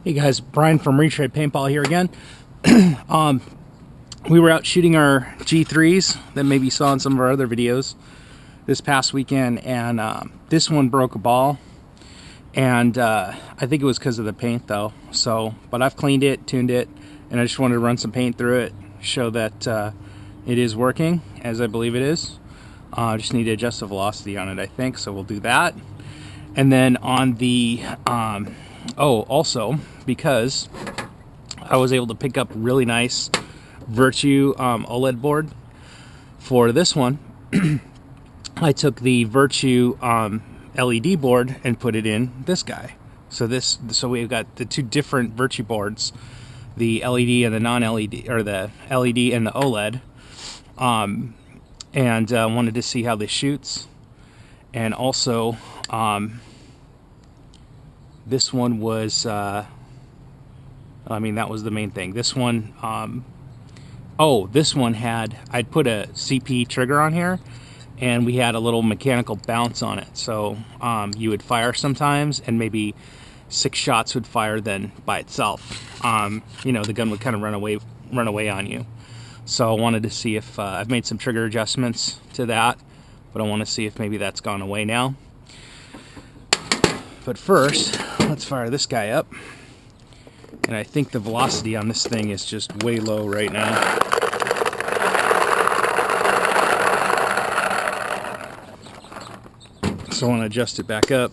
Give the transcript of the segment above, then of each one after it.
Hey guys, Brian from Retread Paintball here again. We were out shooting our G3s that maybe you saw in some of our other videos this past weekend, and this one broke a ball, and I think it was because of the paint though. But I've cleaned it, tuned it, and I just wanted to run some paint through it, show that it is working as I believe it is. Just need to adjust the velocity on it, I think, so we'll do that. And then on the also, because I was able to pick up really nice Virtue OLED board for this one, I took the Virtue LED board and put it in this guy. So we've got the two different Virtue boards, the LED and the non-LED, or the LED and the OLED, and wanted to see how this shoots. And also, this one was, I mean, that was the main thing. This one, this one had, I'd put a CP trigger on here, and we had a little mechanical bounce on it. So you would fire sometimes, and maybe 6 shots would fire then by itself. You know, the gun would kind of run away on you. So I wanted to see if, I've made some trigger adjustments to that, but I want to see if maybe that's gone away now. But first, let's fire this guy up. And I think the velocity on this thing is just way low right now. So I want to adjust it back up.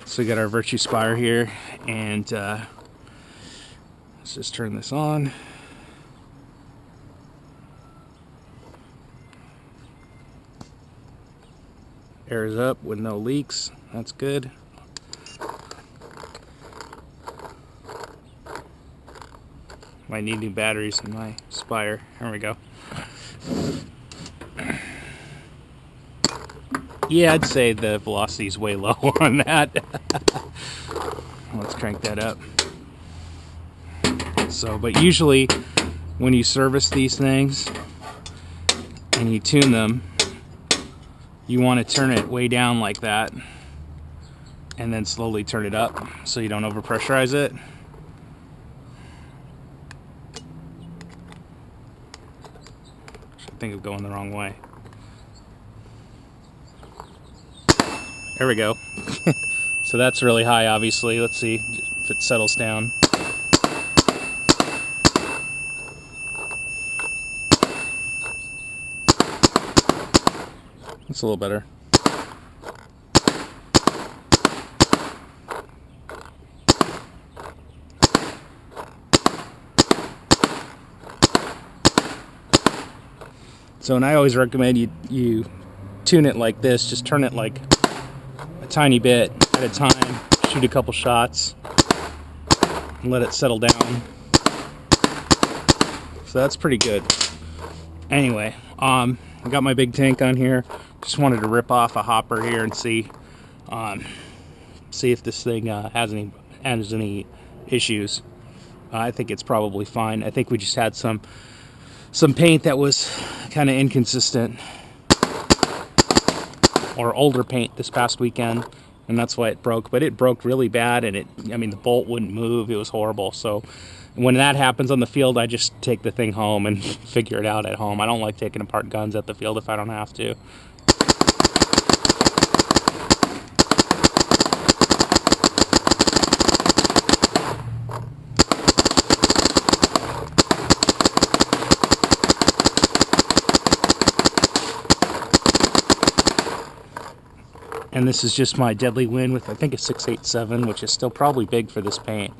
So we got our Virtue Spire here, and let's just turn this on. Air is up with no leaks. That's good. Might need new batteries in my Spire. There we go. Yeah, I'd say the velocity is way low on that. Let's crank that up. So, but usually when you service these things and you tune them, you want to turn it way down like that and then slowly turn it up so you don't overpressurize it. I think I'm going the wrong way. There we go. So that's really high, obviously. Let's see if it settles down. That's a little better. So, and I always recommend you tune it like this. Just turn it like a tiny bit at a time. Shoot a couple shots and let it settle down. So that's pretty good. Anyway, I got my big tank on here. Just wanted to rip off a hopper here and see if this thing has any issues. I think it's probably fine. I think we just had some paint that was kind of inconsistent, or older paint this past weekend, and that's why it broke. But it broke really bad, and I mean, the bolt wouldn't move. It was horrible. So when that happens on the field, I just take the thing home and figure it out at home. I don't like taking apart guns at the field if I don't have to. And this is just my Deadly Wind with, I think, a 687, which is still probably big for this paint.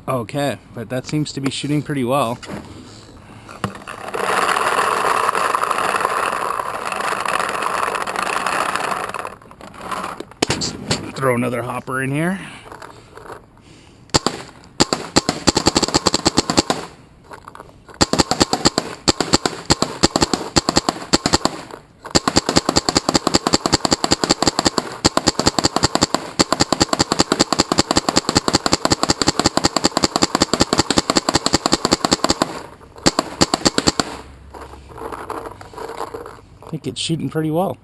Okay, but that seems to be shooting pretty well. Throw another hopper in here. think it's shooting pretty well.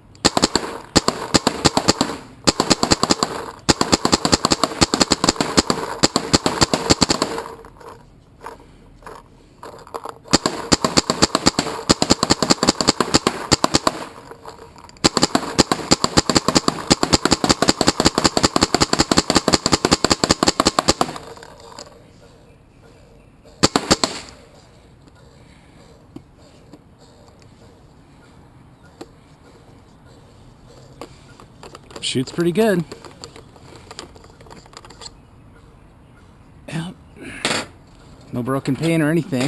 Shoots pretty good. Yep. No broken paint or anything.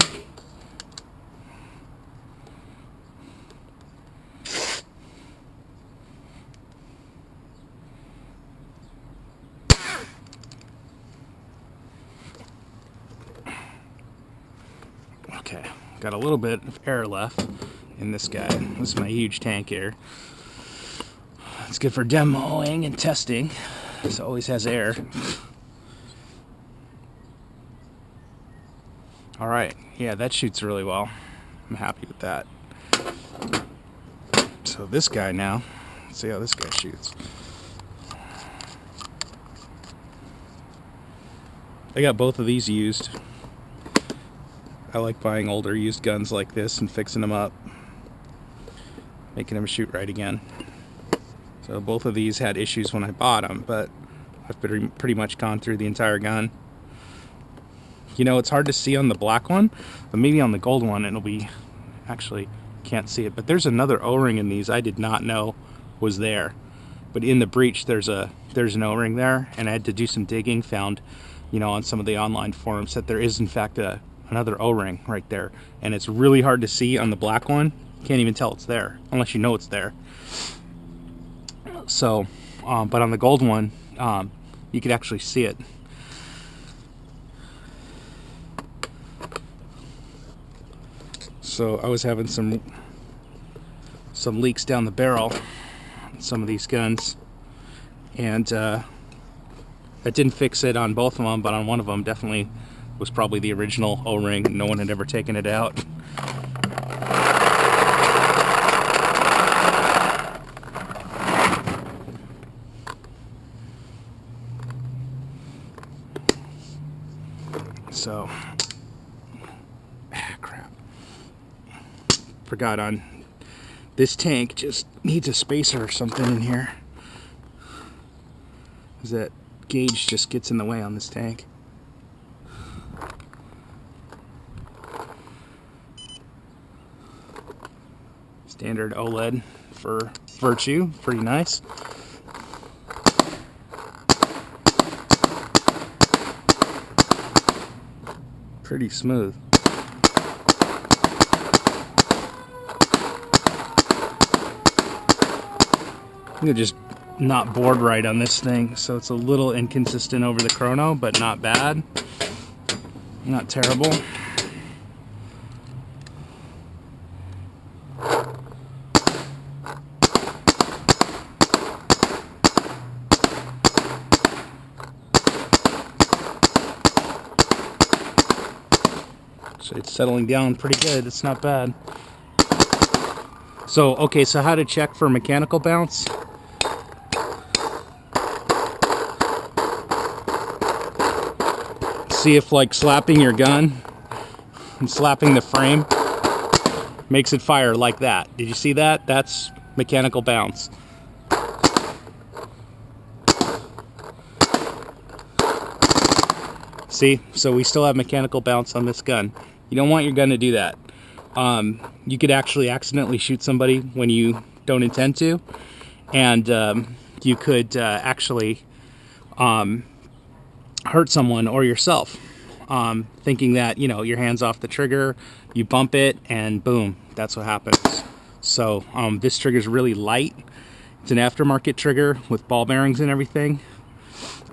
Okay, got a little bit of air left in this guy. This is my huge tank here. It's good for demoing and testing. This always has air. All right, yeah, that shoots really well. I'm happy with that. So this guy now, let's see how this guy shoots. I got both of these used. I like buying older used guns like this and fixing them up, making them shoot right again. So both of these had issues when I bought them, but I've pretty much gone through the entire gun. You know, it's hard to see on the black one, but maybe on the gold one it'll be, actually can't see it, but there's another O-ring in these I did not know was there. But in the breech there's an O-ring there, and I had to do some digging, found, you know, on some of the online forums that there is in fact another O-ring right there, and it's really hard to see on the black one. You can't even tell it's there unless you know it's there. So, but on the gold one, you could actually see it. So I was having some leaks down the barrel on some of these guns, and I didn't fix it on both of them, but on one of them definitely was probably the original O-ring. No one had ever taken it out. So, crap. Forgot on this tank, just needs a spacer or something in here. That gauge just gets in the way on this tank. Standard OLED for Virtue, pretty nice. Pretty smooth. I'm just not bored right on this thing, so it's a little inconsistent over the chrono, but not bad. Not terrible. So it's settling down pretty good. It's not bad. So, okay, so how to check for mechanical bounce? See if like slapping your gun and slapping the frame makes it fire like that. Did you see that? That's mechanical bounce. See, so we still have mechanical bounce on this gun. You don't want your gun to do that. You could actually accidentally shoot somebody when you don't intend to, and you could actually hurt someone or yourself, thinking that, you know, your hand's off the trigger, you bump it, and boom, that's what happens. So this trigger is really light. It's an aftermarket trigger with ball bearings and everything.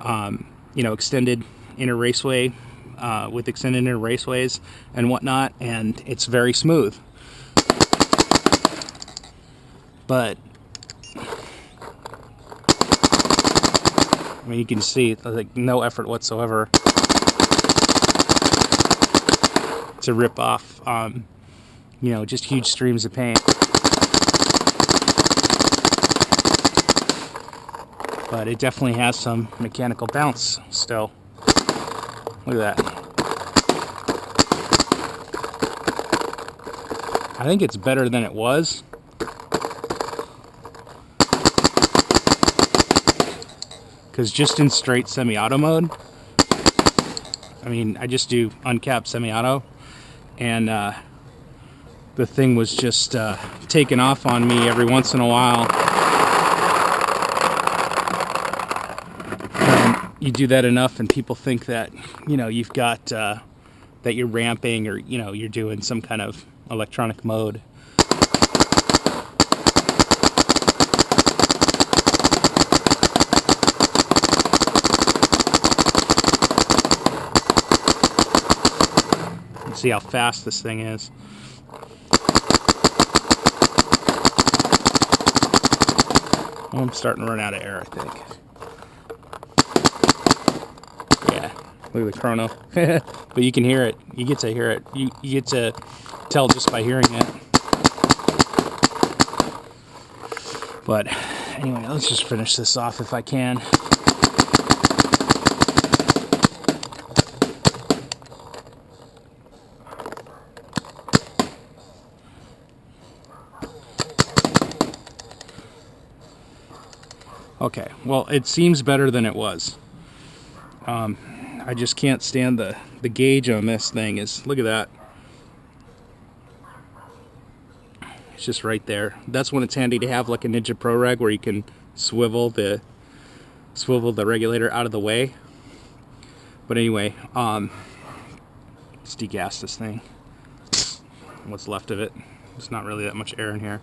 You know, extended inner raceway, with extended inner raceways and whatnot, and it's very smooth. But I mean, you can see like no effort whatsoever to rip off, you know, just huge streams of paint. but it definitely has some mechanical bounce still. Look at that. I think it's better than it was. Because just in straight semi-auto mode, I mean, I just do uncapped semi-auto, and the thing was just taking off on me every once in a while. And you do that enough and people think that, you know, you've got, that you're ramping, or, you know, you're doing some kind of electronic mode. See how fast this thing is. Oh, I'm starting to run out of air, I think. Yeah, look at the chrono. But you can hear it. You get to hear it. You get to tell just by hearing it. But anyway, let's just finish this off if I can. Okay, well, it seems better than it was. I just can't stand the gauge on this thing. Look at that. It's just right there. That's when it's handy to have like a Ninja Pro Reg where you can swivel the regulator out of the way. But anyway, let's degas this thing. What's left of it. There's not really that much air in here.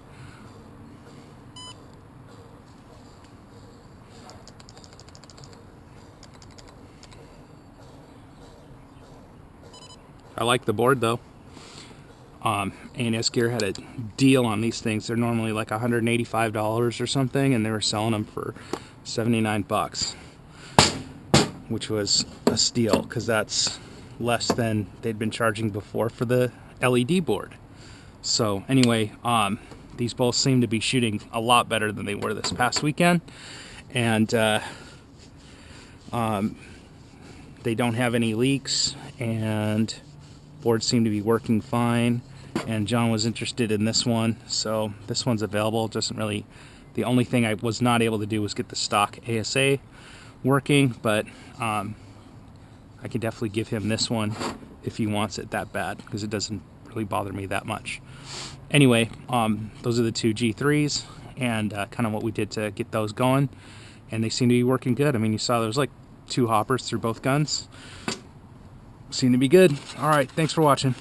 I like the board though. A&S Gear had a deal on these things. They're normally like $185 or something, and they were selling them for 79 bucks, which was a steal because that's less than they'd been charging before for the LED board. So anyway, these both seem to be shooting a lot better than they were this past weekend, and they don't have any leaks, and boards seem to be working fine. And John was interested in this one, so this one's available. Doesn't really, the only thing I was not able to do was get the stock ASA working, but I can definitely give him this one if he wants it that bad, because it doesn't really bother me that much. Anyway, those are the two G3s, and kind of what we did to get those going, and they seem to be working good. I mean, you saw there was like 2 hoppers through both guns. Seem to be good. All right, thanks for watching.